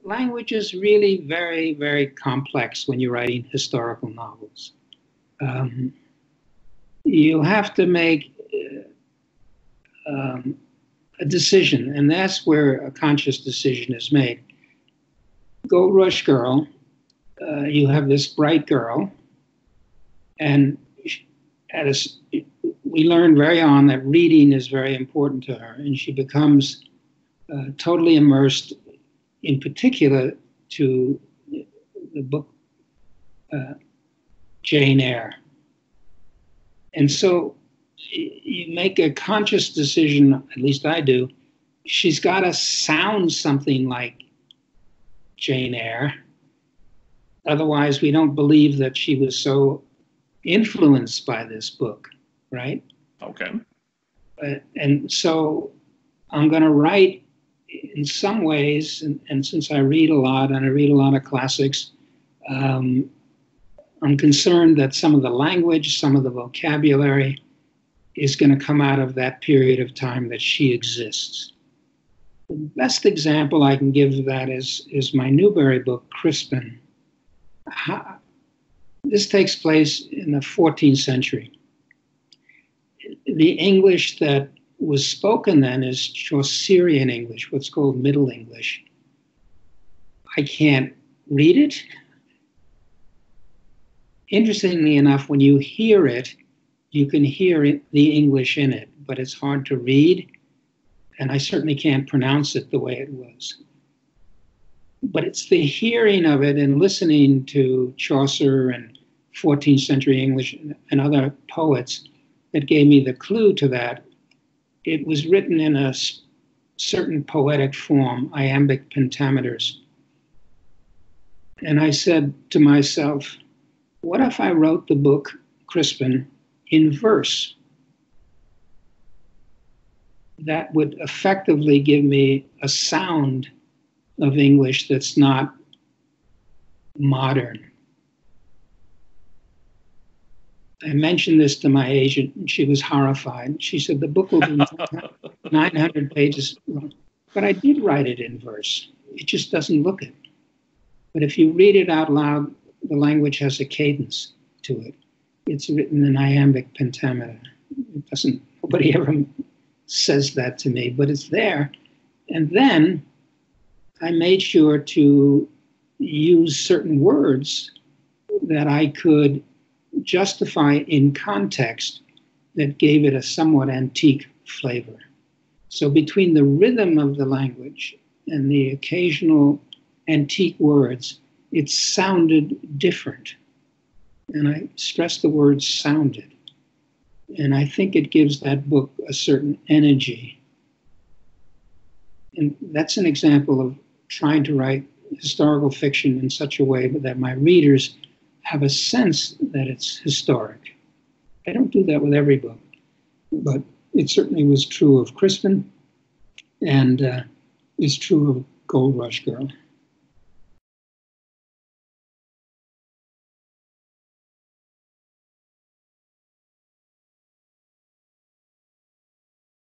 language is really very, very complex when you're writing historical novels. You have to make a decision, and that's where a conscious decision is made. Gold Rush Girl, you have this bright girl, and we learn very on that reading is very important to her, and she becomes totally immersed, in particular, to the book Jane Eyre. And so you make a conscious decision, at least I do, she's got to sound something like Jane Eyre. Otherwise, we don't believe that she was so influenced by this book, right? Okay. And so I'm going to write in some ways, and since I read a lot, and I read a lot of classics, I'm concerned that some of the language, some of the vocabulary is going to come out of that period of time that she exists. The best example I can give of that is my Newbery book, Crispin. This takes place in the 14th century. The English that was spoken then is Chaucerian English, what's called Middle English. I can't read it. Interestingly enough, when you hear it, you can hear the English in it, but it's hard to read, and I certainly can't pronounce it the way it was. But it's the hearing of it and listening to Chaucer and 14th century English and other poets that gave me the clue to that. It was written in a certain poetic form, iambic pentameters. And I said to myself, what if I wrote the book, Crispin, in verse? That would effectively give me a sound of English that's not modern. I mentioned this to my agent, and she was horrified. She said, the book will be 900 pages long. But I did write it in verse. It just doesn't look it. But if you read it out loud, the language has a cadence to it. It's written in iambic pentameter. It doesn't, nobody ever says that to me, but it's there. And then I made sure to use certain words that I could justify in context that gave it a somewhat antique flavor. So between the rhythm of the language and the occasional antique words, it sounded different. And I stress the word sounded. And I think it gives that book a certain energy. And that's an example of trying to write historical fiction in such a way that my readers have a sense that it's historic. I don't do that with every book, but it certainly was true of Crispin and is true of Gold Rush Girl.